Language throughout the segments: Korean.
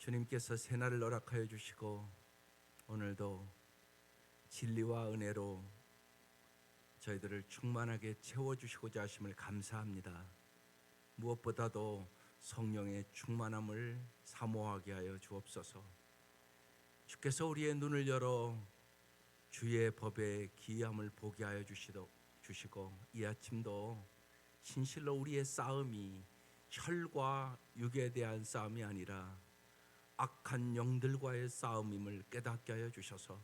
주님께서 새날을 허락하여 주시고 오늘도 진리와 은혜로 저희들을 충만하게 채워주시고자 하심을 감사합니다. 무엇보다도 성령의 충만함을 사모하게 하여 주옵소서. 주께서 우리의 눈을 열어 주의 법의 기이함을 보게 하여 주시고 이 아침도 진실로 우리의 싸움이 혈과 육에 대한 싸움이 아니라 악한 영들과의 싸움임을 깨닫게 하여 주셔서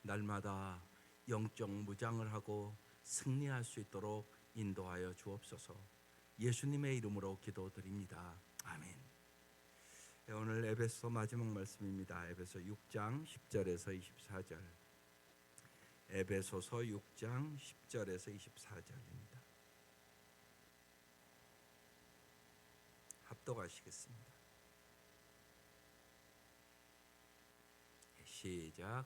날마다 영적 무장을 하고 승리할 수 있도록 인도하여 주옵소서. 예수님의 이름으로 기도드립니다. 아멘. 오늘 에베소 마지막 말씀입니다. 에베소 6장 10절에서 24절. 에베소서 6장 10절에서 24절입니다. 합독하시겠습니다. 시작.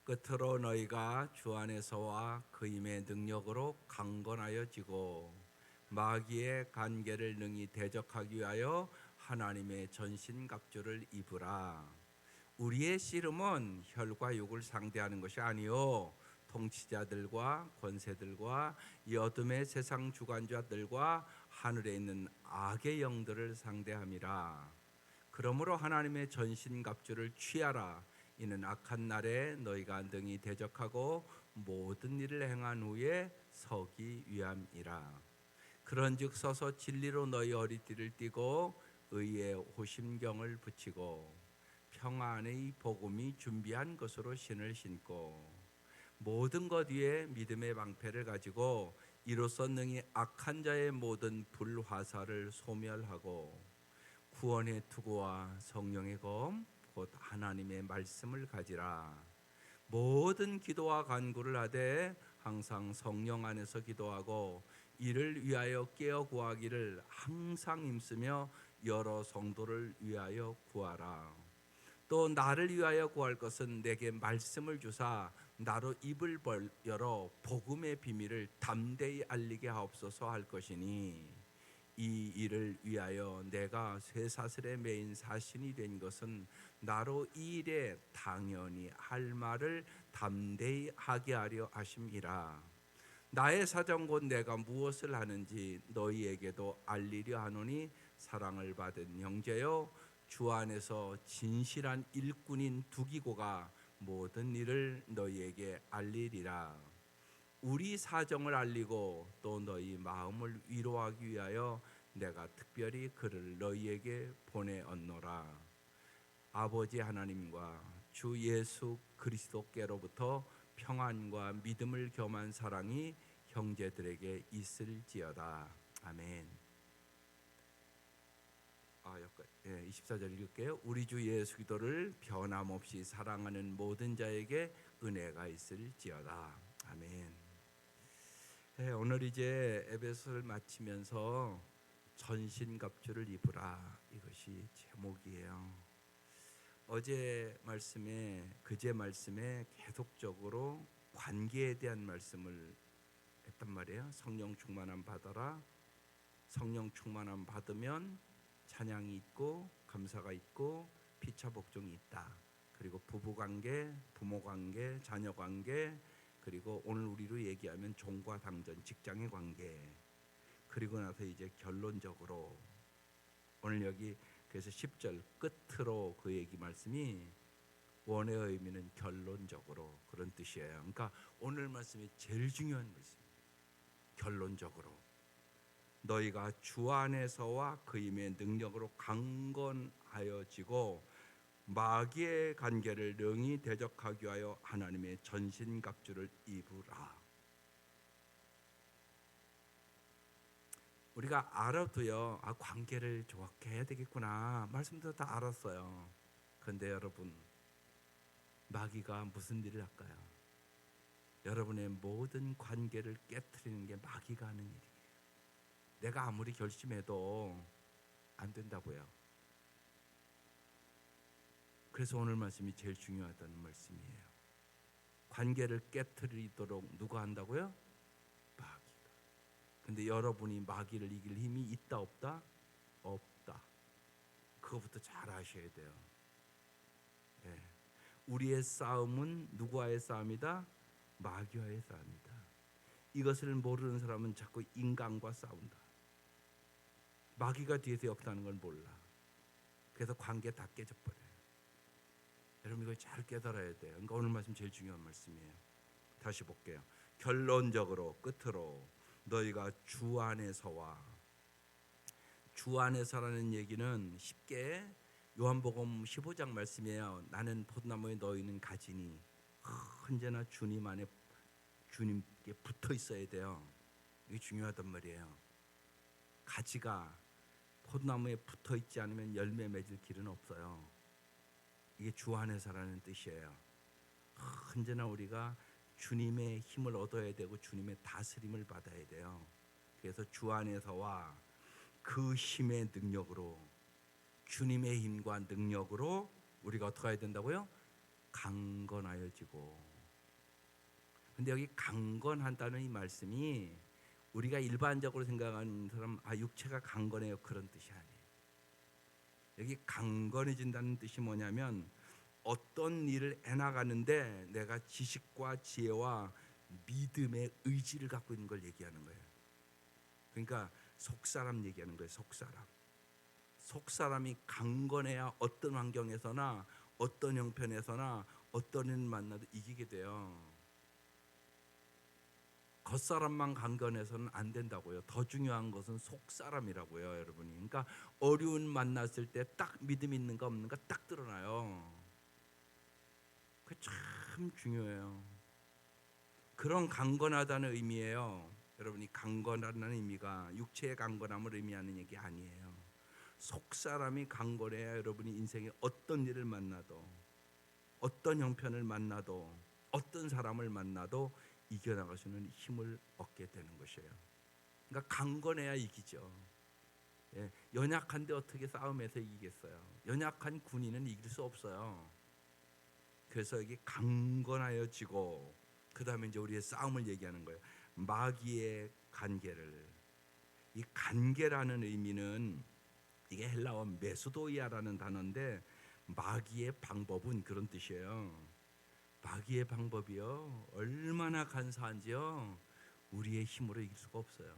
끝으로 너희가 주 안에서와 그 힘의 능력으로 강건하여지고 마귀의 간계를 능히 대적하기 위하여 하나님의 전신갑주를 입으라. 우리의 씨름은 혈과 육을 상대하는 것이 아니요 통치자들과 권세들과 이 어둠의 세상 주관자들과 하늘에 있는 악의 영들을 상대함이라. 그러므로 하나님의 전신갑주를 취하라. 이는 악한 날에 너희가 능히 대적하고 모든 일을 행한 후에 서기 위함이라. 그런즉 서서 진리로 너희 허리띠를 띠고 의의 호심경을 붙이고 평안의 복음이 준비한 것으로 신을 신고 모든 것 위에 믿음의 방패를 가지고 이로써 능히 악한 자의 모든 불화살을 소멸하고 구원의 투구와 성령의 검 곧 하나님의 말씀을 가지라. 모든 기도와 간구를 하되 항상 성령 안에서 기도하고 이를 위하여 깨어 구하기를 항상 힘쓰며 여러 성도를 위하여 구하라. 또 나를 위하여 구할 것은 내게 말씀을 주사 나로 입을 열어 복음의 비밀을 담대히 알리게 하옵소서 할 것이니 이 일을 위하여 내가 쇠사슬에 매인 사신이 된 것은 나로 이 일에 당연히 할 말을 담대히 하게 하려 하심이라. 나의 사정 곧 내가 무엇을 하는지 너희에게도 알리려 하노니 사랑을 받은 형제여 주 안에서 진실한 일꾼인 두기고가 모든 일을 너희에게 알리리라. 우리 사정을 알리고 또 너희 마음을 위로하기 위하여 내가 특별히 그를 너희에게 보내었노라. 아버지 하나님과 주 예수 그리스도께로부터 평안과 믿음을 겸한 사랑이 형제들에게 있을지어다. 아멘. 24절 읽을게요. 우리 주 예수 그리스도를 변함없이 사랑하는 모든 자에게 은혜가 있을지어다. 아멘. 오늘 이제 에베소를 마치면서 전신갑주를 입으라, 이것이 제목이에요. 어제 말씀에 그제 말씀에 계속적으로 관계에 대한 말씀을 했단 말이에요. 성령 충만함 받아라. 성령 충만함 받으면 찬양이 있고 감사가 있고 피차 복종이 있다. 그리고 부부관계, 부모관계, 자녀관계, 그리고 오늘 우리로 얘기하면 종과 당전, 직장의 관계. 그리고 나서 이제 결론적으로 오늘 여기 그래서 10절 끝으로 그 얘기 말씀이 원의 의미는 결론적으로 그런 뜻이에요. 그러니까 오늘 말씀이 제일 중요한 말씀이에요. 결론적으로 너희가 주 안에서와 그 힘의 능력으로 강건하여지고 마귀의 관계를 능히 대적하기 위하여 하나님의 전신갑주를 입으라. 우리가 알아도요, 관계를 좋게 해야 되겠구나 말씀도 다 알았어요. 그런데 여러분, 마귀가 무슨 일을 할까요? 여러분의 모든 관계를 깨트리는 게 마귀가 하는 일이에요. 내가 아무리 결심해도 안 된다고요. 그래서 오늘 말씀이 제일 중요하다는 말씀이에요. 관계를 깨트리도록 누가 한다고요? 마귀가. 근데 여러분이 마귀를 이길 힘이 있다 없다? 없다. 그거부터 잘 아셔야 돼요. 우리의 싸움은 누구와의 싸움이다? 마귀와의 싸움이다. 이것을 모르는 사람은 자꾸 인간과 싸운다. 마귀가 뒤에서 역사하는 걸 몰라. 그래서 관계 다 깨져버려요. 여러분 이걸 잘 깨달아야 돼요. 그러니까 오늘 말씀 제일 중요한 말씀이에요. 다시 볼게요. 결론적으로 끝으로 너희가 주 안에서와, 주 안에서라는 얘기는 쉽게 요한복음 15장 말씀이에요. 나는 포도나무에 너희는 가지니. 언제나 주님 안에, 주님께 붙어 있어야 돼요. 이게 중요하단 말이에요. 가지가 포도나무에 붙어 있지 않으면 열매 맺을 길은 없어요. 이게 주 안에서라는 뜻이에요. 언제나 우리가 주님의 힘을 얻어야 되고 주님의 다스림을 받아야 돼요. 그래서 주 안에서와 그 힘의 능력으로, 주님의 힘과 능력으로 우리가 어떻게 해야 된다고요? 강건하여지고. 근데 여기 강건한다는 이 말씀이 우리가 일반적으로 생각하는 사람, 육체가 강건해요, 그런 뜻이 아니에요. 여기 강건해진다는 뜻이 뭐냐면 어떤 일을 해나가는데 내가 지식과 지혜와 믿음의 의지를 갖고 있는 걸 얘기하는 거예요. 그러니까 속사람 얘기하는 거예요. 속사람이 강건해야 어떤 환경에서나 어떤 형편에서나 어떤 일 만나도 이기게 돼요. 겉사람만 강건해서는 안 된다고요. 더 중요한 것은 속사람이라고요, 여러분이. 그러니까 어려운 만났을 때 딱 믿음 있는가 없는가 딱 드러나요. 그게 참 중요해요. 그런 강건하다는 의미예요. 여러분이 강건하다는 의미가 육체의 강건함을 의미하는 얘기 아니에요. 속사람이 강건해야 여러분이 인생에 어떤 일을 만나도, 어떤 형편을 만나도, 어떤 사람을 만나도 이겨나갈 수 있는 힘을 얻게 되는 것이에요. 그러니까 강건해야 이기죠. 연약한데 어떻게 싸움에서 이기겠어요? 연약한 군인은 이길 수 없어요. 그래서 이게 강건하여지고, 그 다음에 이제 우리의 싸움을 얘기하는 거예요. 마귀의 간계를. 이 간계라는 의미는 이게 헬라어 메소도이아라는 단어인데 마귀의 방법은 그런 뜻이에요. 마귀의 방법이요, 얼마나 간사한지요, 우리의 힘으로 이길 수가 없어요.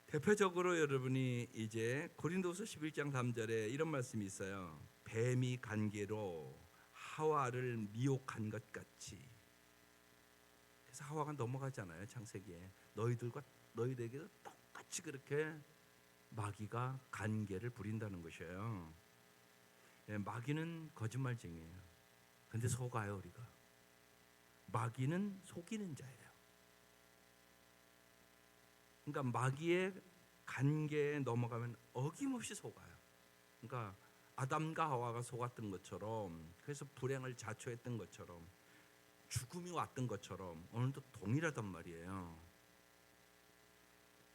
대표적으로 여러분이 이제 고린도서 11장 3절에 이런 말씀이 있어요. 뱀이 간계로 하와를 미혹한 것 같이. 그래서 하와가 넘어가잖아요, 창세기에. 너희들에게도 똑같이 그렇게 마귀가 간계를 부린다는 것이에요. 마귀는 거짓말쟁이에요. 근데 속아요, 우리가. 마귀는 속이는 자예요. 그러니까 마귀의 간계에 넘어가면 어김없이 속아요. 그러니까 아담과 하와가 속았던 것처럼, 그래서 불행을 자초했던 것처럼, 죽음이 왔던 것처럼 오늘도 동일하단 말이에요.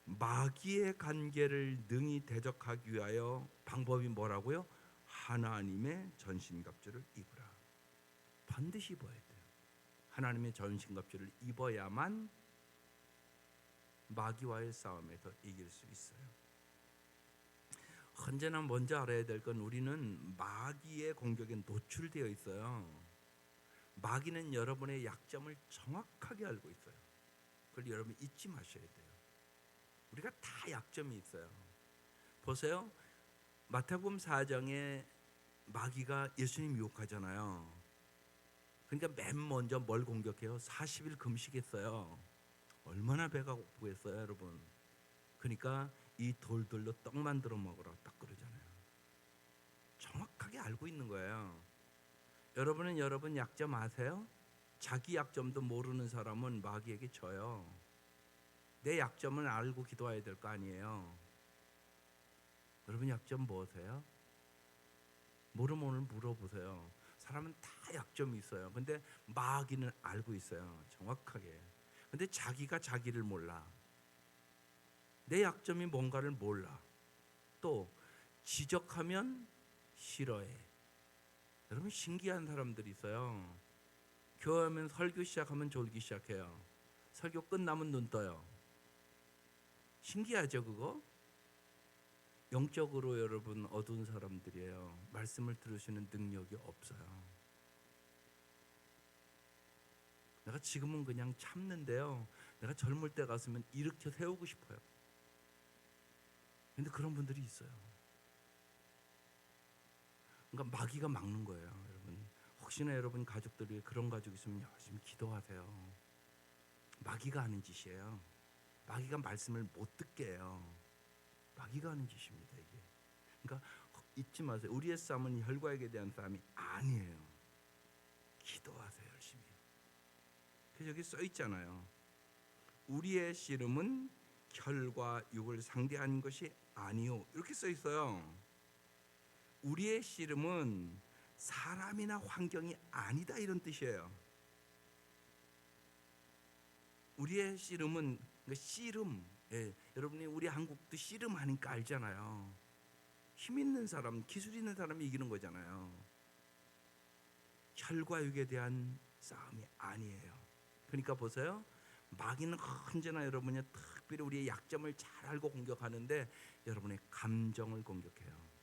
마귀의 간계를 능히 대적하기 위하여 방법이 뭐라고요? 하나님의 전신갑주를 입으라. 반드시 입어야 돼요. 하나님의 전신갑주를 입어야만 마귀와의 싸움에서 이길 수 있어요. 언제나 먼저 알아야 될 건 우리는 마귀의 공격에 노출되어 있어요. 마귀는 여러분의 약점을 정확하게 알고 있어요. 그걸 여러분 잊지 마셔야 돼요. 우리가 다 약점이 있어요. 보세요. 마태복음 4장에 마귀가 예수님 유혹하잖아요. 그러니까 맨 먼저 뭘 공격해요? 40일 금식했어요. 얼마나 배가 고프겠어요, 여러분. 그러니까 이 돌들로 떡 만들어 먹으라 딱 그러잖아요. 정확하게 알고 있는 거예요. 여러분은 여러분 약점 아세요? 자기 약점도 모르는 사람은 마귀에게 져요. 내 약점을 알고 기도해야 될 거 아니에요. 여러분 약점 뭐세요? 모르면 오늘 물어보세요. 사람은 다 약점이 있어요. 근데 마귀는 알고 있어요, 정확하게. 근데 자기가 자기를 몰라. 내 약점이 뭔가를 몰라. 또 지적하면 싫어해. 여러분 신기한 사람들이 있어요. 교회하면 설교 시작하면 졸기 시작해요. 설교 끝나면 눈 떠요. 신기하죠, 그거? 영적으로 여러분 어두운 사람들이에요. 말씀을 들으시는 능력이 없어요. 내가 지금은 그냥 참는데요, 내가 젊을 때 갔으면 일으켜 세우고 싶어요. 근데 그런 분들이 있어요. 그러니까 마귀가 막는 거예요. 여러분, 혹시나 여러분 가족들이 그런 가족 있으면 열심히 기도하세요. 마귀가 하는 짓이에요. 마귀가 말씀을 못 듣게 해요. 마귀가 하는 짓입니다, 이게. 그러니까 잊지 마세요. 우리의 싸움은 혈과 육에 대한 싸움이 아니에요. 기도하세요, 열심히. 그래서 여기 써 있잖아요. 우리의 씨름은 혈과 육을 상대하는 것이 아니요, 이렇게 써 있어요. 우리의 씨름은 사람이나 환경이 아니다, 이런 뜻이에요. 우리의 씨름은 씨름, 여러분이 우리 한국도 씨름 하니까 알잖아요. 힘 있는 사람, 기술 있는 사람이 이기는 거잖아요. 혈과 육에 대한 싸움이 아니에요. 그러니까 보세요. 마귀는 언제나 여러분이 특별히 우리의 약점을 잘 알고 공격하는데 여러분의 감정을 공격해요.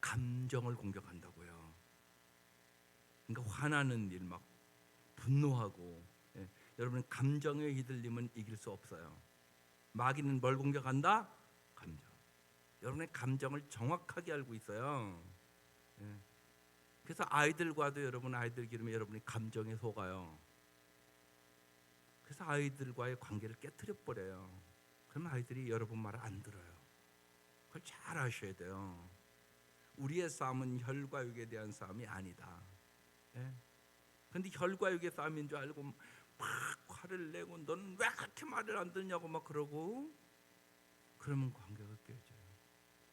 감정을 공격한다고요. 그러니까 화나는 일, 막 분노하고, 여러분 감정에 휘둘리면 이길 수 없어요. 마귀는 뭘 공격한다? 감정. 여러분의 감정을 정확하게 알고 있어요. 그래서 아이들과도 여러분 아이들 기르면 여러분이 감정에 속아요. 그래서 아이들과의 관계를 깨트려 버려요. 그러면 아이들이 여러분 말을 안 들어요. 그걸 잘 아셔야 돼요. 우리의 싸움은 혈과 육에 대한 싸움이 아니다. 그런데 혈과 육의 싸움인 줄 알고 막 화를 내고 너는 왜 그렇게 말을 안 듣냐고 막 그러고, 그러면 관계가 깨져요.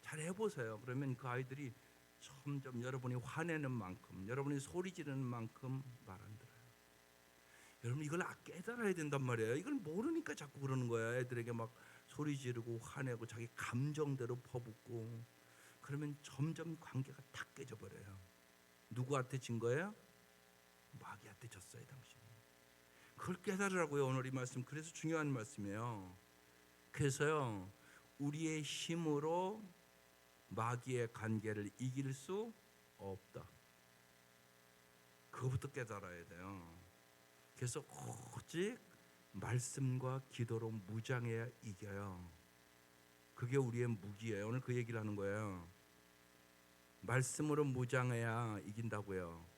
잘 해보세요. 그러면 그 아이들이 점점 여러분이 화내는 만큼, 여러분이 소리 지르는 만큼 말 안 들어요. 여러분 이걸 깨달아야 된단 말이에요. 이걸 모르니까 자꾸 그러는 거야. 애들에게 막 소리 지르고 화내고 자기 감정대로 퍼붓고, 그러면 점점 관계가 다 깨져버려요. 누구한테 진 거예요? 마귀한테 졌어요, 당신이. 그걸 깨달으라고요, 오늘 이 말씀. 그래서 중요한 말씀이에요. 그래서요, 우리의 힘으로 마귀의 관계를 이길 수 없다. 그거부터 깨달아야 돼요. 그래서 오직 말씀과 기도로 무장해야 이겨요. 그게 우리의 무기예요. 오늘 그 얘기를 하는 거예요. 말씀으로 무장해야 이긴다고요.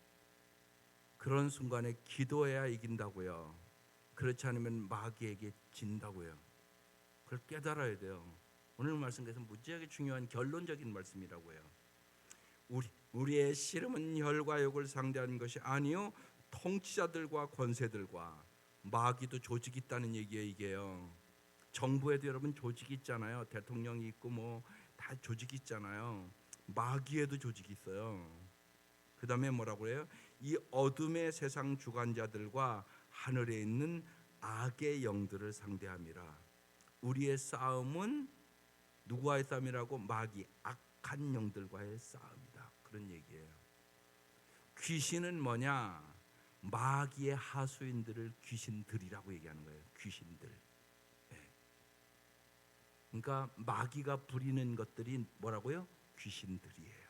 그런 순간에 기도해야 이긴다고요. 그렇지 않으면 마귀에게 진다고요. 그걸 깨달아야 돼요. 오늘 말씀에서 무지하게 중요한 결론적인 말씀이라고요. 우리의 씨름은 혈과 육을 상대하는 것이 아니요, 통치자들과 권세들과, 마귀도 조직이 있다는 얘기예요. 이게요. 정부에도 여러분 조직이 있잖아요. 대통령이 있고 뭐 다 조직이 있잖아요. 마귀에도 조직이 있어요. 그 다음에 뭐라고 해요? 이 어둠의 세상 주관자들과 하늘에 있는 악의 영들을 상대함이라. 우리의 싸움은 누구와의 싸움이라고? 마귀, 악한 영들과의 싸움이다. 그런 얘기예요. 귀신은 뭐냐? 마귀의 하수인들을 귀신들이라고 얘기하는 거예요. 귀신들. 그러니까 마귀가 부리는 것들이 뭐라고요? 귀신들이에요.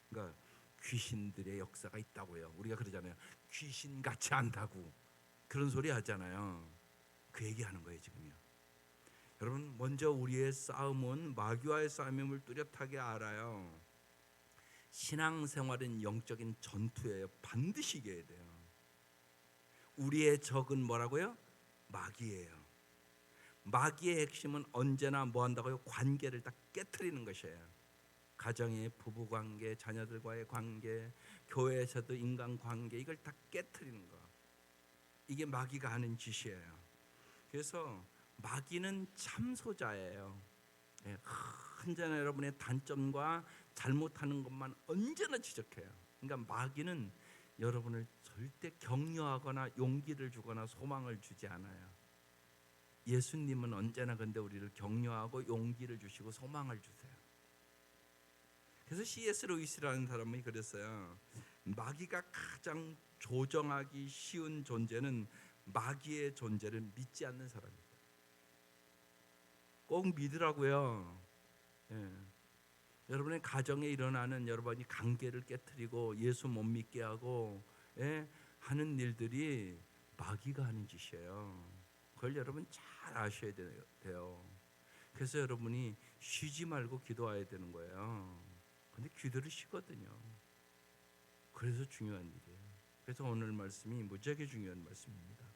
그러니까 귀신들의 역사가 있다고요. 우리가 그러잖아요. 귀신 같지 않다고 그런 소리 하잖아요. 그 얘기하는 거예요, 지금요. 여러분, 먼저 우리의 싸움은 마귀와의 싸움임을 뚜렷하게 알아요. 신앙생활은 영적인 전투예요. 반드시 이겨야 돼요. 우리의 적은 뭐라고요? 마귀예요. 마귀의 핵심은 언제나 뭐 한다고요? 관계를 다 깨트리는 것이에요. 가정의 부부관계, 자녀들과의 관계, 교회에서도 인간관계, 이걸 다 깨트리는 거. 이게 마귀가 하는 짓이에요. 그래서 마귀는 참소자예요. 언제나 여러분의 단점과 잘못하는 것만 언제나 지적해요. 그러니까 마귀는 여러분을 절대 격려하거나 용기를 주거나 소망을 주지 않아요. 예수님은 언제나 근데 우리를 격려하고 용기를 주시고 소망을 주세요. 그래서 C.S. 루이스라는 사람이 그랬어요. 마귀가 가장 조정하기 쉬운 존재는 마귀의 존재를 믿지 않는 사람이다. 꼭 믿으라고요. 예. 여러분의 가정에 일어나는 여러분이 관계를 깨뜨리고 예수 못 믿게 하고 하는 일들이 마귀가 하는 짓이에요. 그걸 여러분 잘 아셔야 돼요. 그래서 여러분이 쉬지 말고 기도해야 되는 거예요. 근데 기도를 쉬거든요. 그래서 중요한 일이에요. 그래서 오늘 말씀이 무지하게 중요한 말씀입니다.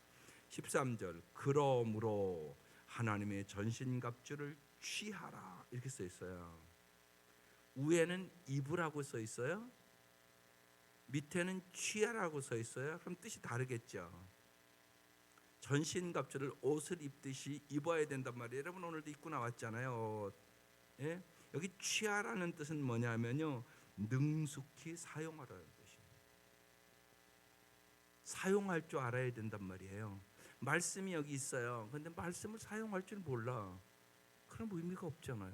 13절 그러므로 하나님의 전신갑주를 취하라 이렇게 써 있어요. 위에는 입으라고 써 있어요. 밑에는 취하라고 써 있어요. 그럼 뜻이 다르겠죠. 전신갑주를 옷을 입듯이 입어야 된단 말이에요. 여러분 오늘도 입고 나왔잖아요. 예? 여기 취하라는 뜻은 뭐냐면요, 능숙히 사용하라는 뜻이에요. 사용할 줄 알아야 된단 말이에요. 말씀이 여기 있어요. 근데 말씀을 사용할 줄 몰라. 그럼 의미가 없잖아요.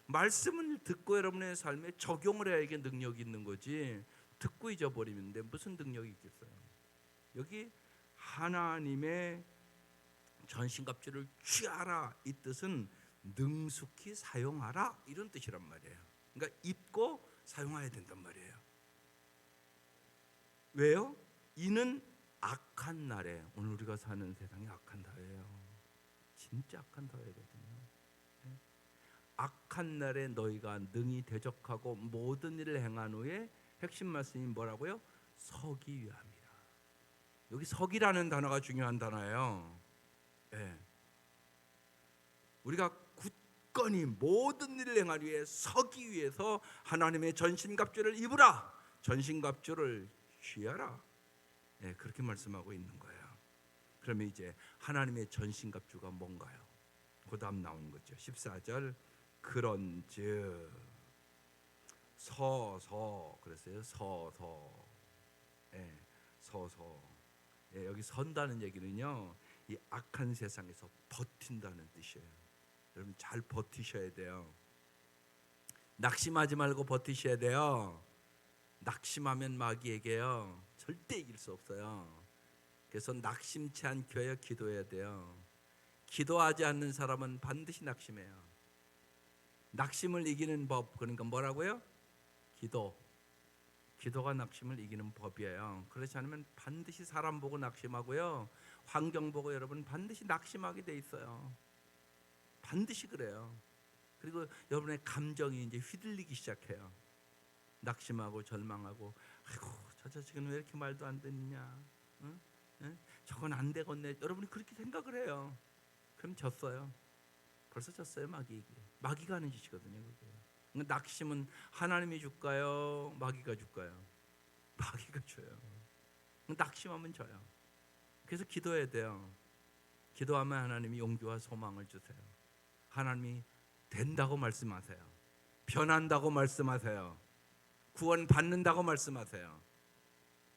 말씀을 듣고 여러분의 삶에 적용을 해야 이게 능력이 있는 거지, 듣고 잊어버리는데 무슨 능력이 있겠어요. 여기 하나님의 전신갑주를 취하라 이 뜻은 능숙히 사용하라 이런 뜻이란 말이에요. 그러니까 입고 사용해야 된단 말이에요. 왜요? 이는 악한 날에, 오늘 우리가 사는 세상이 악한 날이에요. 진짜 악한 날이거든요. 악한 날에 너희가 능히 대적하고 모든 일을 행한 후에, 핵심 말씀이 뭐라고요? 서기 위함이라. 여기 서기라는 단어가 중요한 단어예요. 네. 우리가 굳건히 모든 일을 행하기 위해 서기 위해서 하나님의 전신갑주를 입으라, 전신갑주를 취하라. 네, 그렇게 말씀하고 있는 거예요. 그러면 이제 하나님의 전신갑주가 뭔가요? 그 다음 나오는 거죠. 14절 그런즉 서서 그랬어요. 서서. 예, 서서. 예, 여기 선다는 얘기는요, 이 악한 세상에서 버틴다는 뜻이에요. 여러분 잘 버티셔야 돼요. 낙심하지 말고 버티셔야 돼요. 낙심하면 마귀에게요 절대 이길 수 없어요. 그래서 낙심치 않게 하여 기도해야 돼요. 기도하지 않는 사람은 반드시 낙심해요. 낙심을 이기는 법, 그러니까 뭐라고요? 기도가 낙심을 이기는 법이에요. 그렇지 않으면 반드시 사람 보고 낙심하고요, 환경 보고 여러분 반드시 낙심하게 돼 있어요. 반드시 그래요. 그리고 여러분의 감정이 이제 휘둘리기 시작해요. 낙심하고 절망하고, 아이고 저 자식은 왜 이렇게 말도 안 듣냐, 응? 응? 저건 안 되겠네. 여러분이 그렇게 생각을 해요. 그럼 졌어요. 벌써 졌어요. 마귀가 하는 짓이거든요. 그게. 낙심은 하나님이 줄까요? 마귀가 줄까요? 마귀가 줘요. 낙심하면 져요. 그래서 기도해야 돼요. 기도하면 하나님이 용기와 소망을 주세요. 하나님이 된다고 말씀하세요. 변한다고 말씀하세요. 구원 받는다고 말씀하세요.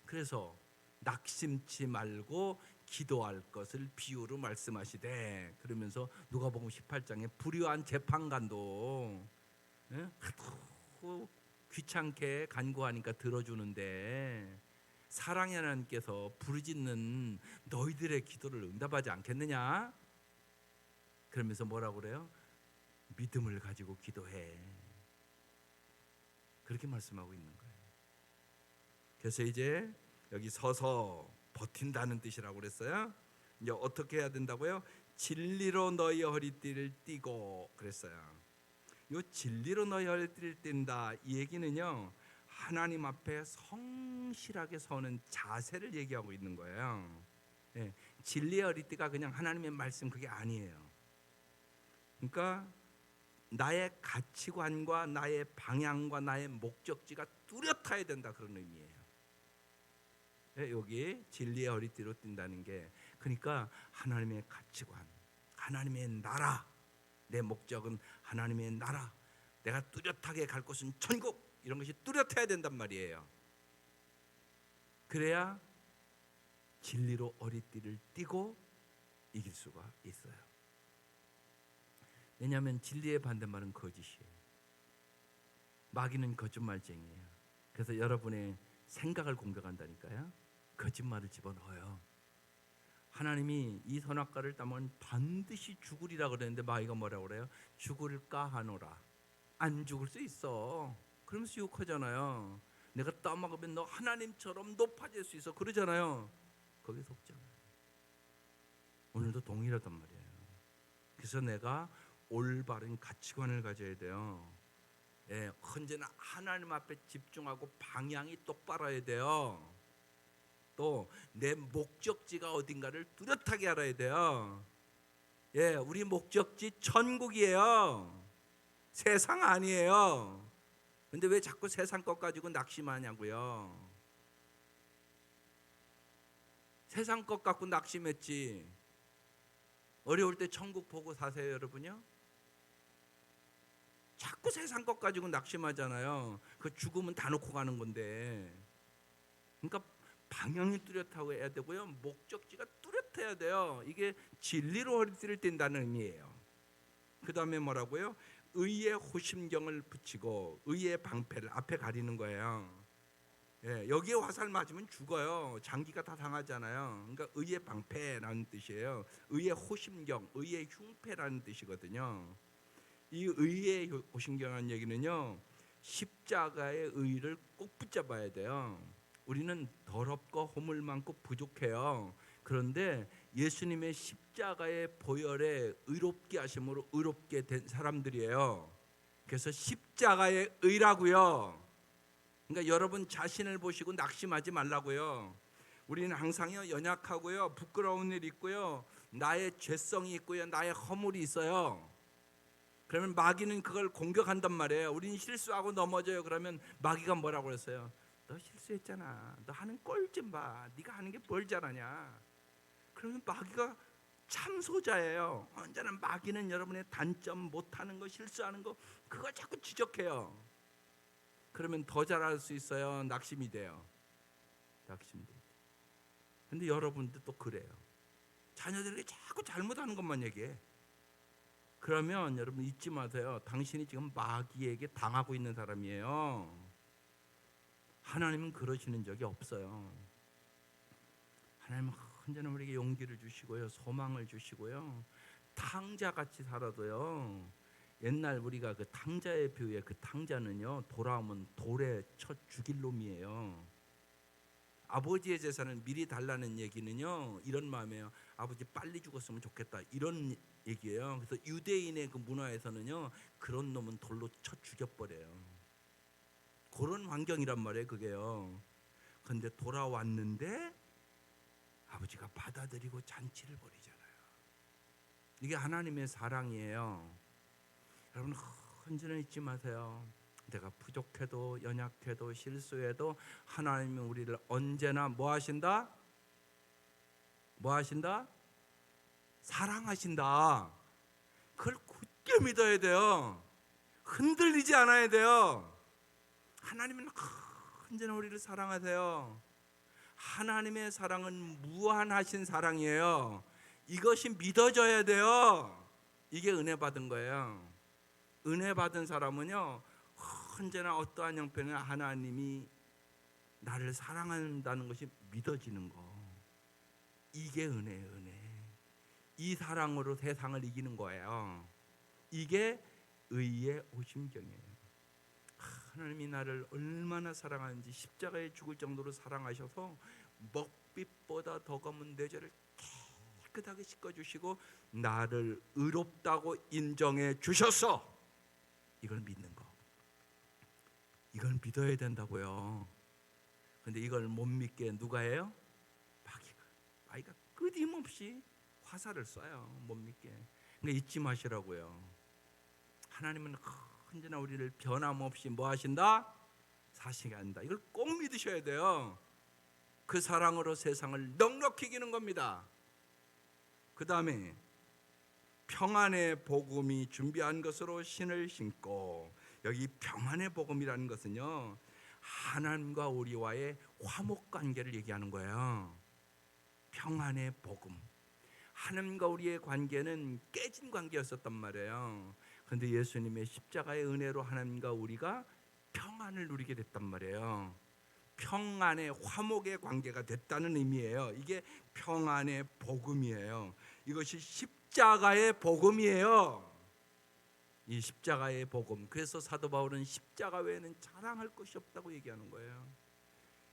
그래서 낙심치 말고 기도할 것을 비유로 말씀하시되, 그러면서 누가복음 18장에 불의한 재판관도 하도 귀찮게 간구하니까 들어주는데 사랑의 하나님께서 부르짖는 너희들의 기도를 응답하지 않겠느냐? 그러면서 뭐라고 그래요? 믿음을 가지고 기도해. 그렇게 말씀하고 있는 거예요. 그래서 이제 여기 서서 버틴다는 뜻이라고 그랬어요. 이제 어떻게 해야 된다고요? 진리로 너희 허리띠를 띠고 그랬어요. 이 진리로 너희 허리띠를 띈다 이 얘기는요, 하나님 앞에 성실하게 서는 자세를 얘기하고 있는 거예요. 예, 진리의 허리띠가 그냥 하나님의 말씀 그게 아니에요. 그러니까 나의 가치관과 나의 방향과 나의 목적지가 뚜렷해야 된다, 그런 의미예요. 예, 여기 진리의 허리띠로 뛴다는 게, 그러니까 하나님의 가치관, 하나님의 나라, 내 목적은 하나님의 나라, 내가 뚜렷하게 갈 곳은 천국, 이런 것이 뚜렷해야 된단 말이에요. 그래야 진리로 허리띠를 띠고 이길 수가 있어요. 왜냐하면 진리의 반대말은 거짓이에요. 마귀는 거짓말쟁이에요. 그래서 여러분의 생각을 공격한다니까요. 거짓말을 집어넣어요. 하나님이 이 선악과를 따면 반드시 죽으리라 그랬는데 마귀가 뭐라고 그래요? 죽을까 하노라. 안 죽을 수 있어. 그러면서 유혹하잖아요. 내가 따먹으면 너 하나님처럼 높아질 수 있어 그러잖아요. 거기에 속잖아요. 오늘도 동일하단 말이에요. 그래서 내가 올바른 가치관을 가져야 돼요. 예, 언제나 하나님 앞에 집중하고 방향이 똑바라야 돼요. 또 내 목적지가 어딘가를 뚜렷하게 알아야 돼요. 예, 우리 목적지 천국이에요. 세상 아니에요. 근데 왜 자꾸 세상 것 가지고 낙심하냐고요. 세상 것 갖고 낙심했지. 어려울 때 천국 보고 사세요, 여러분요. 자꾸 세상 것 가지고 낙심하잖아요. 그 죽으면 다 놓고 가는 건데. 그러니까 방향이 뚜렷하고 해야 되고요. 목적지가 뚜렷해야 돼요. 이게 진리로 허리띠를 띈다는 의미예요. 그 다음에 뭐라고요? 의의 호심경을 붙이고 의의 방패를 앞에 가리는 거예요. 예, 여기에 화살 맞으면 죽어요. 장기가 다 상하잖아요. 그러니까 의의 방패라는 뜻이에요. 의의 호심경, 의의 흉패라는 뜻이거든요. 이 의의 호심경이라는 얘기는요, 십자가의 의를 꼭 붙잡아야 돼요. 우리는 더럽고 허물 많고 부족해요. 그런데 예수님의 십자가의 보혈에 의롭게 하심으로 의롭게 된 사람들이에요. 그래서 십자가의 의라고요. 그러니까 여러분 자신을 보시고 낙심하지 말라고요. 우리는 항상요 연약하고요 부끄러운 일 있고요 나의 죄성이 있고요 나의 허물이 있어요. 그러면 마귀는 그걸 공격한단 말이에요. 우리는 실수하고 넘어져요. 그러면 마귀가 뭐라고 그랬어요? 너 실수했잖아. 너 하는 꼴 좀 봐. 네가 하는 게 뭘 잘하냐. 그러면 마귀가 참소자예요. 언제나 마귀는 여러분의 단점, 못하는 거, 실수하는 거 그걸 자꾸 지적해요. 그러면 더 잘할 수 있어요? 낙심이 돼요? 낙심이 돼요. 근데 여러분도 또 그래요. 자녀들에게 자꾸 잘못하는 것만 얘기해. 그러면 여러분 잊지 마세요. 당신이 지금 마귀에게 당하고 있는 사람이에요. 하나님은 그러시는 적이 없어요. 하나님은 언제나 우리에게 용기를 주시고요, 소망을 주시고요, 탕자같이 살아도요. 옛날 우리가 그 탕자의 비유에 그 탕자는요 돌아오면 돌에 쳐 죽일 놈이에요. 아버지의 재산을 미리 달라는 얘기는요 이런 마음이에요. 아버지 빨리 죽었으면 좋겠다 이런 얘기예요. 그래서 유대인의 그 문화에서는요 그런 놈은 돌로 쳐 죽여버려요. 그런 환경이란 말이에요 그게요. 그런데 돌아왔는데 아버지가 받아들이고 잔치를 벌이잖아요. 이게 하나님의 사랑이에요. 여러분 언제나 잊지 마세요. 내가 부족해도 연약해도 실수해도 하나님은 우리를 언제나 뭐 하신다? 뭐 하신다? 사랑하신다. 그걸 굳게 믿어야 돼요. 흔들리지 않아야 돼요. 하나님은 언제나 우리를 사랑하세요. 하나님의 사랑은 무한하신 사랑이에요. 이것이 믿어져야 돼요. 이게 은혜 받은 거예요. 은혜 받은 사람은요 언제나 어떠한 형편에 하나님이 나를 사랑한다는 것이 믿어지는 거. 이게 은혜예요. 은혜. 이 사랑으로 세상을 이기는 거예요. 이게 의의 오심경이에요. 하나님이 나를 얼마나 사랑하는지 십자가에 죽을 정도로 사랑하셔서 먹빛보다 더 검은 내 죄를 깨끗하게 씻어주시고 나를 의롭다고 인정해 주셨어. 이걸 믿는 거. 이걸 믿어야 된다고요. 근데 이걸 못 믿게 누가 해요? 마귀가 끊임없이 화살을 쏴요. 못 믿게. 그러니까 잊지 마시라고요. 하나님은 언제나 우리를 변함없이 뭐 하신다? 사시게 한다. 이걸 꼭 믿으셔야 돼요. 그 사랑으로 세상을 넉넉히 이기는 겁니다. 그 다음에 평안의 복음이 준비한 것으로 신을 신고, 여기 평안의 복음이라는 것은요 하나님과 우리와의 화목관계를 얘기하는 거예요. 평안의 복음. 하나님과 우리의 관계는 깨진 관계였었단 말이에요. 그런데 예수님의 십자가의 은혜로 하나님과 우리가 평안을 누리게 됐단 말이에요. 평안의 화목의 관계가 됐다는 의미예요. 이게 평안의 복음이에요. 이것이 십자가의 복음이에요. 이 십자가의 복음. 그래서 사도 바울은 십자가 외에는 자랑할 것이 없다고 얘기하는 거예요.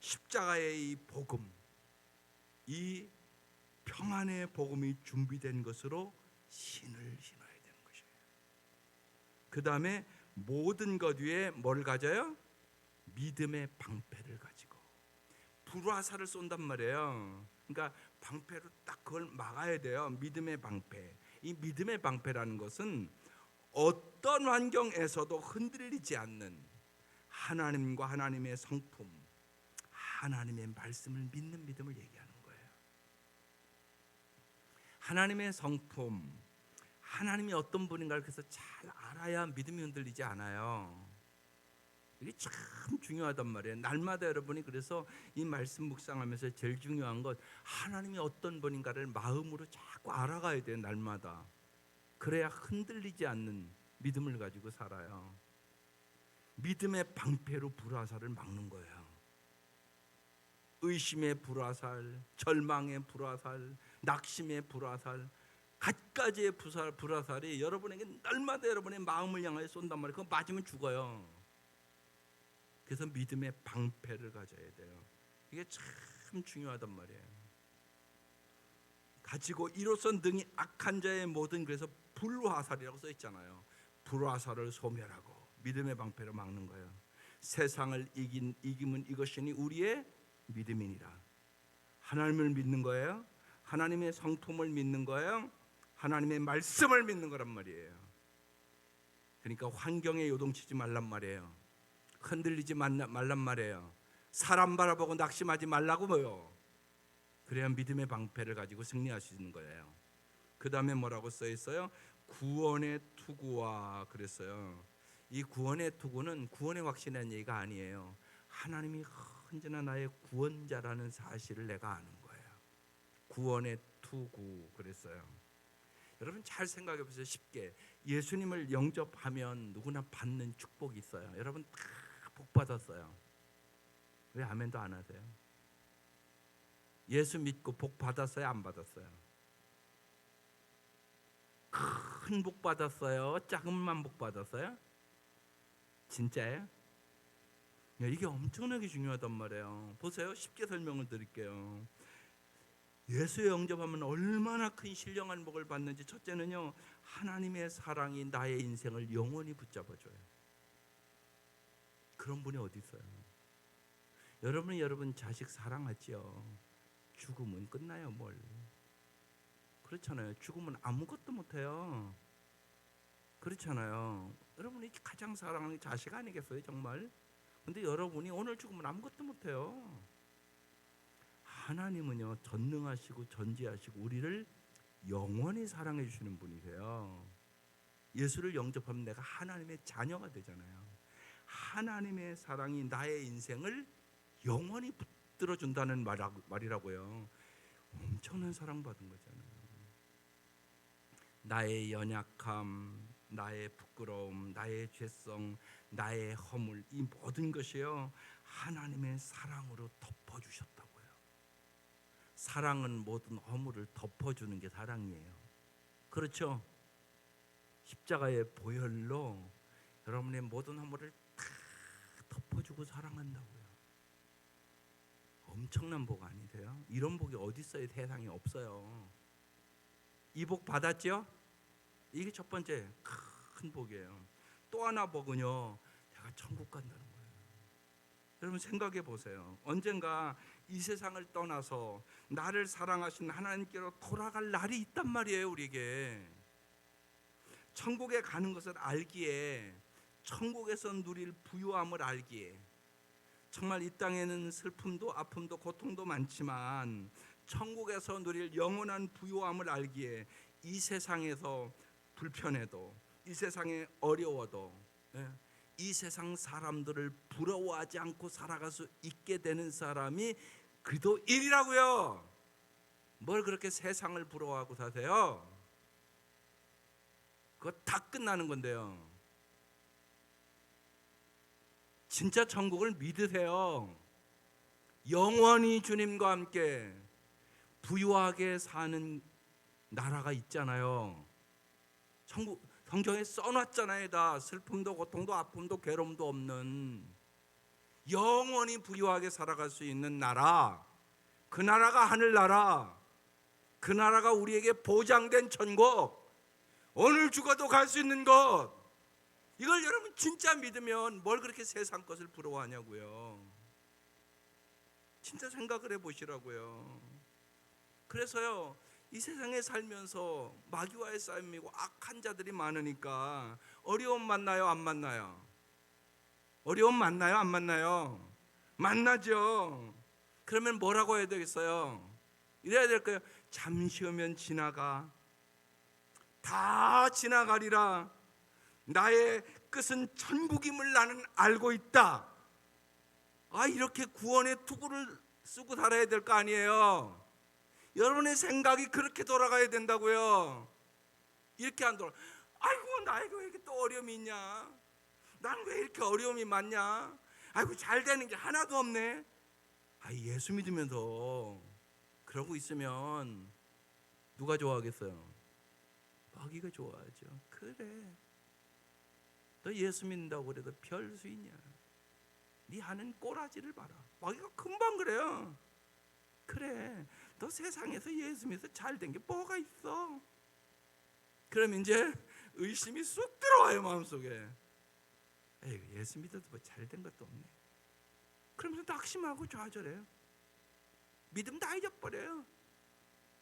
십자가의 이 복음, 이 평안의 복음이 준비된 것으로 신을 신어야 되는 것이에요. 그 다음에 모든 것 위에 뭘 가져요? 믿음의 방패를 가지고 불화살을 쏜단 말이에요. 그러니까 방패로 딱 그걸 막아야 돼요. 믿음의 방패. 이 믿음의 방패라는 것은 어떤 환경에서도 흔들리지 않는 하나님과 하나님의 성품, 하나님의 말씀을 믿는 믿음을 얘기하는 거예요. 하나님의 성품, 하나님이 어떤 분인가를 그래서 잘 알아야 믿음이 흔들리지 않아요. 이게 참 중요하단 말이에요. 날마다 여러분이 그래서 이 말씀 묵상하면서 제일 중요한 것, 하나님이 어떤 분인가를 마음으로 자꾸 알아가야 돼요. 날마다. 그래야 흔들리지 않는 믿음을 가지고 살아요. 믿음의 방패로 불화살을 막는 거예요. 의심의 불화살, 절망의 불화살, 낙심의 불화살, 갖가지의 불화살이 여러분에게 날마다 여러분의 마음을 향하여 쏜단 말이에요. 그거 맞으면 죽어요. 그래서 믿음의 방패를 가져야 돼요. 이게 참 중요하단 말이에요. 가지고 이로써 능히 악한 자의 모든, 그래서 불화살이라고 써 있잖아요. 불화살을 소멸하고 믿음의 방패로 막는 거예요. 세상을 이김은 이것이니 우리의 믿음이니라. 하나님을 믿는 거예요. 하나님의 성품을 믿는 거예요. 하나님의 말씀을 믿는 거란 말이에요. 그러니까 환경에 요동치지 말란 말이에요. 흔들리지 말란 말이에요. 사람 바라보고 낙심하지 말라고요. 그래야 믿음의 방패를 가지고 승리할 수 있는 거예요. 그 다음에 뭐라고 써 있어요? 구원의 투구와 그랬어요. 이 구원의 투구는 구원의 확신이라는 얘기가 아니에요. 하나님이 언제나 나의 구원자라는 사실을 내가 아는 거예요. 구원의 투구 그랬어요. 여러분 잘 생각해 보세요. 쉽게 예수님을 영접하면 누구나 받는 축복이 있어요. 여러분 다 복 받았어요. 왜 아멘도 안 하세요? 예수 믿고 복 받았어요? 안 받았어요? 큰 복 받았어요? 작은만 복 받았어요? 진짜예요? 이게 엄청나게 중요하단 말이에요. 보세요. 쉽게 설명을 드릴게요. 예수에 영접하면 얼마나 큰 신령한 복을 받는지, 첫째는요, 하나님의 사랑이 나의 인생을 영원히 붙잡아줘요. 그런 분이 어디 있어요? 여러분이 여러분 자식 사랑하지요. 죽으면 끝나요. 뭘? 그렇잖아요. 죽으면 아무것도 못해요. 그렇잖아요. 여러분이 가장 사랑하는 자식 아니겠어요, 정말? 근데 여러분이 오늘 죽으면 아무것도 못해요. 하나님은요, 전능하시고 전지하시고 우리를 영원히 사랑해 주시는 분이세요. 예수를 영접하면 내가 하나님의 자녀가 되잖아요. 하나님의 사랑이 나의 인생을 영원히 붙들어 준다는 말이라고요. 엄청난 사랑받은 거잖아요. 나의 연약함, 나의 부끄러움, 나의 죄성, 나의 허물, 이 모든 것이요, 하나님의 사랑으로 덮어주셨다고요. 사랑은 모든 허물을 덮어주는 게 사랑이에요. 그렇죠? 십자가의 보혈로 여러분의 모든 허물을 다 덮어주고 사랑한다고요. 엄청난 복 아니세요? 이런 복이 어디 있어요? 세상에 없어요. 이 복 받았죠? 이게 첫 번째 큰 복이에요. 또 하나 복은요, 내가 천국 간다는 거예요. 여러분 생각해 보세요. 언젠가 이 세상을 떠나서 나를 사랑하신 하나님께로 돌아갈 날이 있단 말이에요. 우리에게 천국에 가는 것을 알기에, 천국에서 누릴 부유함을 알기에, 정말 이 땅에는 슬픔도 아픔도 고통도 많지만 천국에서 누릴 영원한 부유함을 알기에, 이 세상에서 불편해도, 이 세상에 어려워도, 이 세상 사람들을 부러워하지 않고 살아갈 수 있게 되는 사람이 그리스도인이라고요. 뭘 그렇게 세상을 부러워하고 사세요? 그거 다 끝나는 건데요. 진짜 천국을 믿으세요. 영원히 주님과 함께 부유하게 사는 나라가 있잖아요. 성경에 써놨잖아요. 다 슬픔도 고통도 아픔도 괴로움도 없는 영원히 부유하게 살아갈 수 있는 나라, 그 나라가 하늘나라, 그 나라가 우리에게 보장된 천국, 오늘 죽어도 갈 수 있는 것. 이걸 여러분 진짜 믿으면 뭘 그렇게 세상 것을 부러워하냐고요. 진짜 생각을 해보시라고요. 그래서요, 이 세상에 살면서 마귀와의 싸움이고 악한 자들이 많으니까 어려움 만나요, 안 만나요? 어려움 만나요, 안 만나요? 만나죠. 그러면 뭐라고 해야 되겠어요? 이래야 될까요? 잠시 후면 지나가, 다 지나가리라. 나의 끝은 천국임을 나는 알고 있다. 이렇게 구원의 투구를 쓰고 살아야 될 거 아니에요. 여러분의 생각이 그렇게 돌아가야 된다고요. 이렇게 안 돌아. 아이고, 나에게 왜 이렇게 또 어려움이 있냐? 난 왜 이렇게 어려움이 많냐? 아이고, 잘 되는 게 하나도 없네. 예수 믿으면서 그러고 있으면 누가 좋아하겠어요? 마귀가 좋아하죠. 그래, 너 예수 믿는다고 그래도 별 수 있냐? 네 하는 꼬라지를 봐라. 마귀가 금방 그래요. 그래, 너 세상에서 예수 믿어서 잘 된 게 뭐가 있어? 그럼 이제 의심이 쑥 들어와요, 마음속에. 예수 믿어도 뭐 잘 된 것도 없네. 그러면서 낙심하고 좌절해요. 믿음 다 잊어버려요.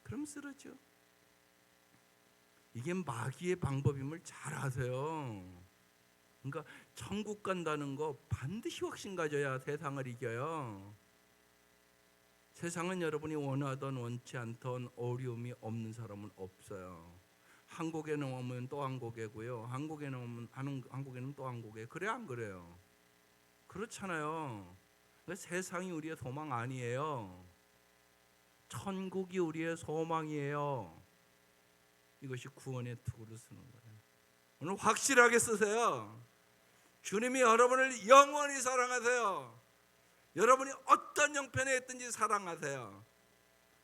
그럼 쓰러져. 이게 마귀의 방법임을 잘 아세요. 그러니까 천국 간다는 거 반드시 확신 가져야 세상을 이겨요. 세상은 여러분이 원하던 원치 않던 어려움이 없는 사람은 없어요. 한국에는 오면 또 한국이고요. 한국에는 오면 한국에는 또 한국이에요. 그래, 안 그래요? 그렇잖아요. 그러니까 세상이 우리의 소망 아니에요. 천국이 우리의 소망이에요. 이것이 구원의 투구를 쓰는 거예요. 오늘 확실하게 쓰세요. 주님이 여러분을 영원히 사랑하세요. 여러분이 어떤 형편에 있든지 사랑하세요.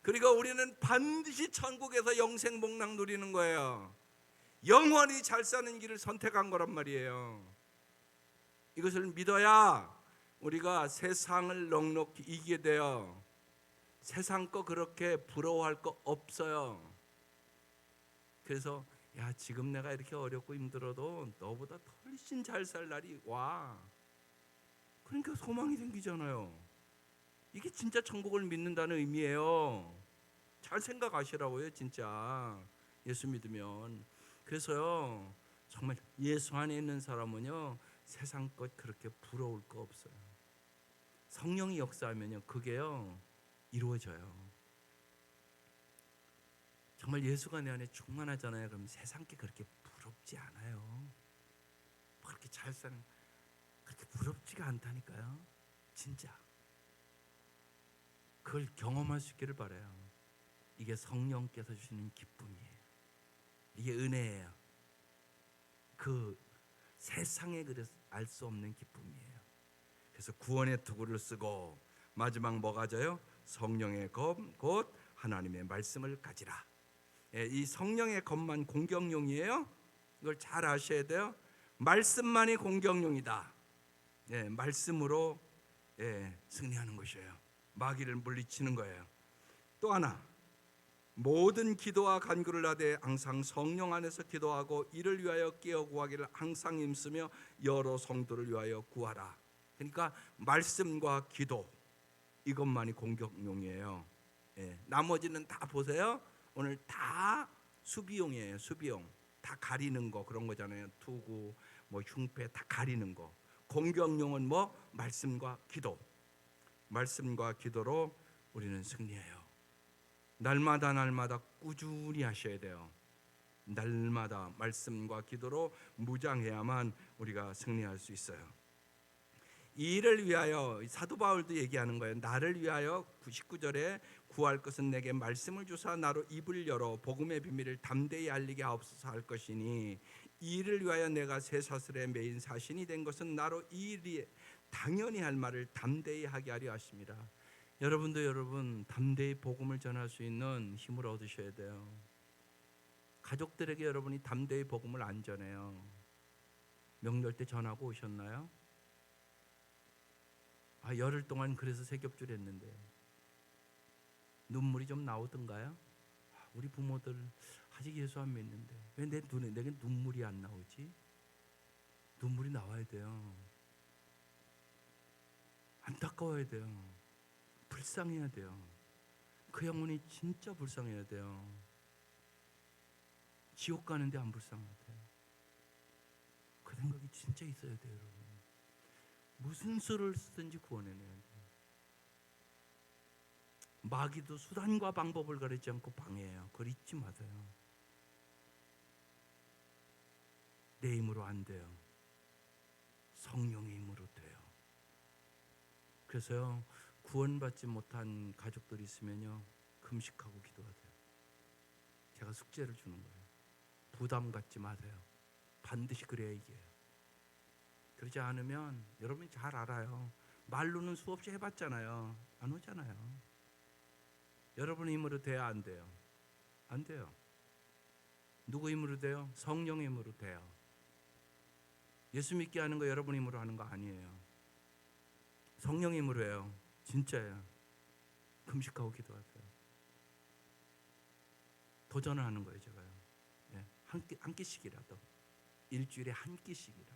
그리고 우리는 반드시 천국에서 영생복락 누리는 거예요. 영원히 잘 사는 길을 선택한 거란 말이에요. 이것을 믿어야 우리가 세상을 넉넉히 이기게 돼요. 세상 거 그렇게 부러워할 거 없어요. 그래서 지금 내가 이렇게 어렵고 힘들어도 너보다 훨씬 잘 살 날이 와. 그러니까 소망이 생기잖아요. 이게 진짜 천국을 믿는다는 의미예요. 잘 생각하시라고요, 진짜. 예수 믿으면. 그래서요, 정말 예수 안에 있는 사람은요, 세상 것 그렇게 부러울 거 없어요. 성령이 역사하면요, 그게요 이루어져요. 정말 예수가 내 안에 충만하잖아요. 그럼 세상 게 그렇게 부럽지 않아요. 그렇게 잘 사는 그렇게 부럽지가 않다니까요. 진짜. 그걸 경험할 수 있기를 바라요. 이게 성령께서 주시는 기쁨이에요. 이게 은혜예요. 그 세상에 그래서 알 수 없는 기쁨이에요. 그래서 구원의 투구를 쓰고 마지막 뭐 가져요? 성령의 검 곧 하나님의 말씀을 가지라. 이 성령의 검만 공격용이에요. 이걸 잘 아셔야 돼요. 말씀만이 공격용이다. 말씀으로 승리하는 것이에요. 마귀를 물리치는 거예요. 또 하나, 모든 기도와 간구를 하되 항상 성령 안에서 기도하고 이를 위하여 깨어 구하기를 항상 힘쓰며 여러 성도를 위하여 구하라. 그러니까 말씀과 기도, 이것만이 공격용이에요. 나머지는 다 보세요. 오늘 다 수비용이에요. 수비용. 다 가리는 거, 그런 거잖아요. 투구, 뭐 흉패 다 가리는 거. 공격용은 뭐? 말씀과 기도. 말씀과 기도로 우리는 승리해요. 날마다 꾸준히 하셔야 돼요. 날마다 말씀과 기도로 무장해야만 우리가 승리할 수 있어요. 이 일을 위하여 사도 바울도 얘기하는 거예요. 나를 위하여 19절에 구할 것은 내게 말씀을 주사 나로 입을 열어 복음의 비밀을 담대히 알리게 하옵소서 할 것이니 이 일을 위하여 내가 쇠사슬에 매인 사신이 된 것은 나로 이 일이 당연히 할 말을 담대히 하게 하려 하십니다. 여러분도 여러분 담대히 복음을 전할 수 있는 힘을 얻으셔야 돼요. 가족들에게 여러분이 담대히 복음을 안 전해요. 명절 때 전하고 오셨나요? 열흘 동안 그래서 세겹줄 했는데 눈물이 좀 나오던가요? 우리 부모들 아직 예수 안 믿는데 왜 내 눈에 내게 눈물이 안 나오지? 눈물이 나와야 돼요. 안타까워야 돼요. 불쌍해야 돼요. 그 영혼이 진짜 불쌍해야 돼요. 지옥 가는데 안 불쌍해요. 그 생각이 진짜 있어야 돼요, 여러분. 무슨 수를 쓰든지 구원해내야 돼요. 마귀도 수단과 방법을 가리지 않고 방해해요. 그걸 잊지 마세요. 내 힘으로 안 돼요. 성령의 힘으로 돼요. 그래서요, 구원받지 못한 가족들이 있으면요, 금식하고 기도하세요. 제가 숙제를 주는 거예요. 부담 갖지 마세요. 반드시 그래야 이겨요. 그러지 않으면 여러분이 잘 알아요. 말로는 수없이 해봤잖아요. 안 오잖아요. 여러분 힘으로 돼야 안 돼요? 안 돼요. 누구 힘으로 돼요? 성령 힘으로 돼요. 예수 믿게 하는 거 여러분 힘으로 하는 거 아니에요. 성령 힘으로 해요. 진짜예요. 금식하고 기도하세요. 도전을 하는 거예요, 제가요. 예, 한 끼씩이라도, 일주일에 한 끼씩이라도.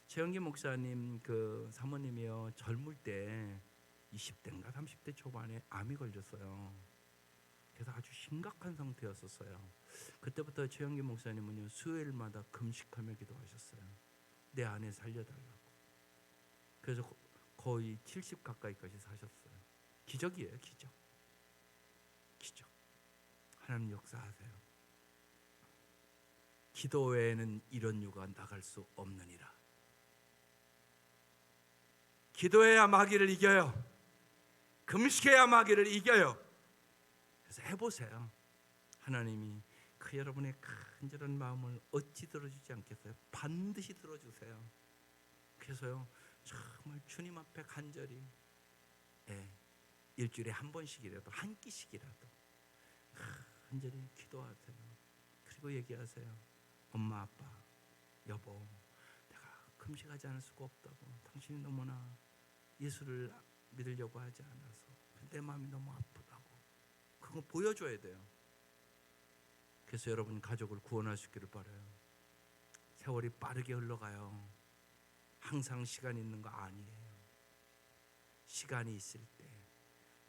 최영기 목사님 그 사모님이요, 젊을 때 20대인가 30대 초반에 암이 걸렸어요. 그래서 아주 심각한 상태였었어요. 그때부터 최영기 목사님은요, 수요일마다 금식하며 기도하셨어요. 내 아내 살려달라고. 그래서 거의 70 가까이까지 사셨어요. 기적이에요, 기적. 기적. 하나님 역사하세요. 기도 외에는 이런 유가 나갈 수 없느니라. 기도해야 마귀를 이겨요. 금식해야 마귀를 이겨요. 그래서 해보세요. 하나님이 그 여러분의 간절한 마음을 어찌 들어주지 않겠어요? 반드시 들어주세요. 그래서요, 정말 주님 앞에 간절히, 일주일에 한 번씩이라도, 한 끼씩이라도 간절히 기도하세요. 그리고 얘기하세요. 엄마, 아빠, 여보, 내가 금식하지 않을 수가 없다고. 당신이 너무나 예수를 믿으려고 하지 않아서 내 마음이 너무 아프다고. 그거 보여줘야 돼요. 그래서 여러분 가족을 구원할 수 있기를 바라요. 세월이 빠르게 흘러가요. 항상 시간이 있는 거 아니에요. 시간이 있을 때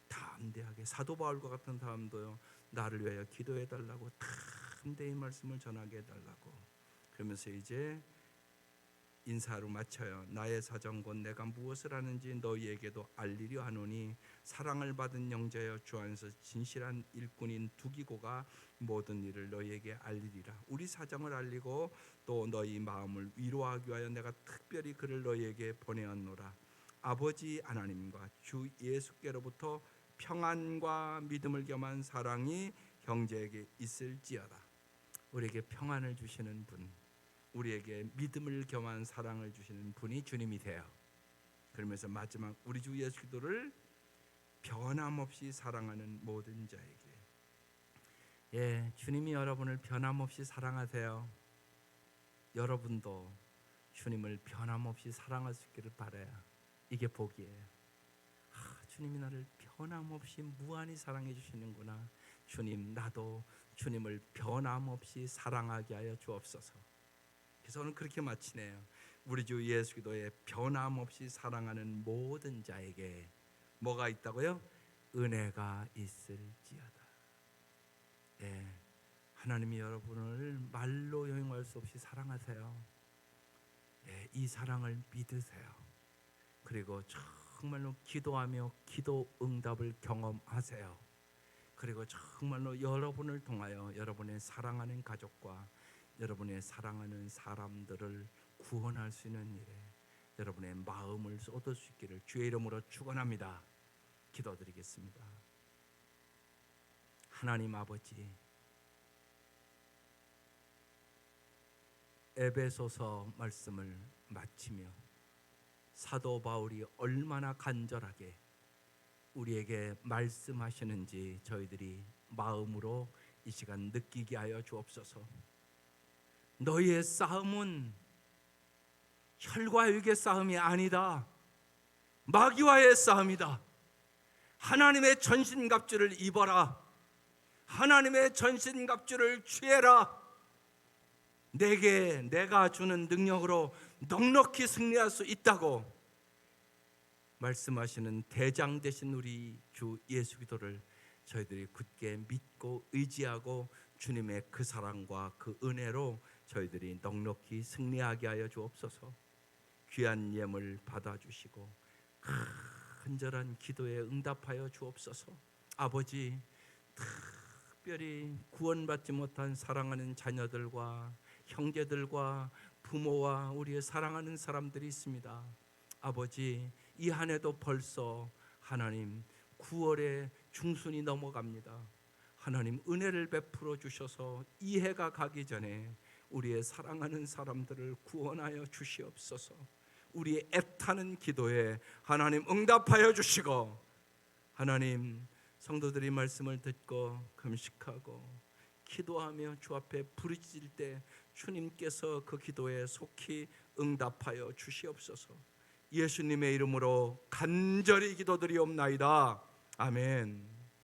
담대하게, 사도 바울과 같은 사람도요, 나를 위하여 기도해 달라고 담대히 말씀을 전하게 해달라고. 그러면서 이제 인사로 마쳐요. 나의 사정 곧 내가 무엇을 하는지 너희에게도 알리려 하노니 사랑을 받은 영자여 주 안에서 진실한 일꾼인 두기고가 모든 일을 너희에게 알리리라. 우리 사정을 알리고 또 너희 마음을 위로하기 위하여 내가 특별히 그를 너희에게 보내었노라. 아버지 하나님과 주 예수께로부터 평안과 믿음을 겸한 사랑이 형제에게 있을지어다. 우리에게 평안을 주시는 분, 우리에게 믿음을 겸한 사랑을 주시는 분이 주님이세요. 그러면서 마지막 우리 주 예수 그리스도를 변함없이 사랑하는 모든 자에게, 주님이 여러분을 변함없이 사랑하세요. 여러분도 주님을 변함없이 사랑할 수 있기를 바라요. 이게 복이에요. 주님이 나를 변함없이 무한히 사랑해 주시는구나. 주님, 나도 주님을 변함없이 사랑하게 하여 주옵소서. 그래서 오늘 그렇게 마치네요. 우리 주 예수 그리스도의 변함없이 사랑하는 모든 자에게 뭐가 있다고요? 은혜가 있을지어다. 하나님이 여러분을 말로 형용할 수 없이 사랑하세요. 이 사랑을 믿으세요. 그리고 정말로 기도하며 기도 응답을 경험하세요. 그리고 정말로 여러분을 통하여 여러분의 사랑하는 가족과 여러분의 사랑하는 사람들을 구원할 수 있는 일에 여러분의 마음을 쏟을 수 있기를 주의 이름으로 축원합니다. 기도드리겠습니다. 하나님 아버지, 에베소서 말씀을 마치며 사도 바울이 얼마나 간절하게 우리에게 말씀하시는지 저희들이 마음으로 이 시간 느끼게 하여 주옵소서. 너희의 싸움은 혈과 육의 싸움이 아니다. 마귀와의 싸움이다. 하나님의 전신갑주를 입어라. 하나님의 전신갑주를 취해라. 내가 주는 능력으로 넉넉히 승리할 수 있다고 말씀하시는 대장 되신 우리 주 예수 그리스도를 저희들이 굳게 믿고 의지하고 주님의 그 사랑과 그 은혜로 저희들이 넉넉히 승리하게 하여 주옵소서. 귀한 예물 받아주시고 간절한 기도에 응답하여 주옵소서. 아버지, 특별히 구원받지 못한 사랑하는 자녀들과 형제들과 부모와 우리의 사랑하는 사람들이 있습니다. 아버지, 이 한 해도 벌써 하나님 9월의 중순이 넘어갑니다. 하나님 은혜를 베풀어 주셔서 이 해가 가기 전에 우리의 사랑하는 사람들을 구원하여 주시옵소서. 우리의 애타는 기도에 하나님 응답하여 주시고, 하나님 성도들이 말씀을 듣고 금식하고 기도하며 주 앞에 부르짖을 때 주님께서 그 기도에 속히 응답하여 주시옵소서. 예수님의 이름으로 간절히 기도드리옵나이다. 아멘.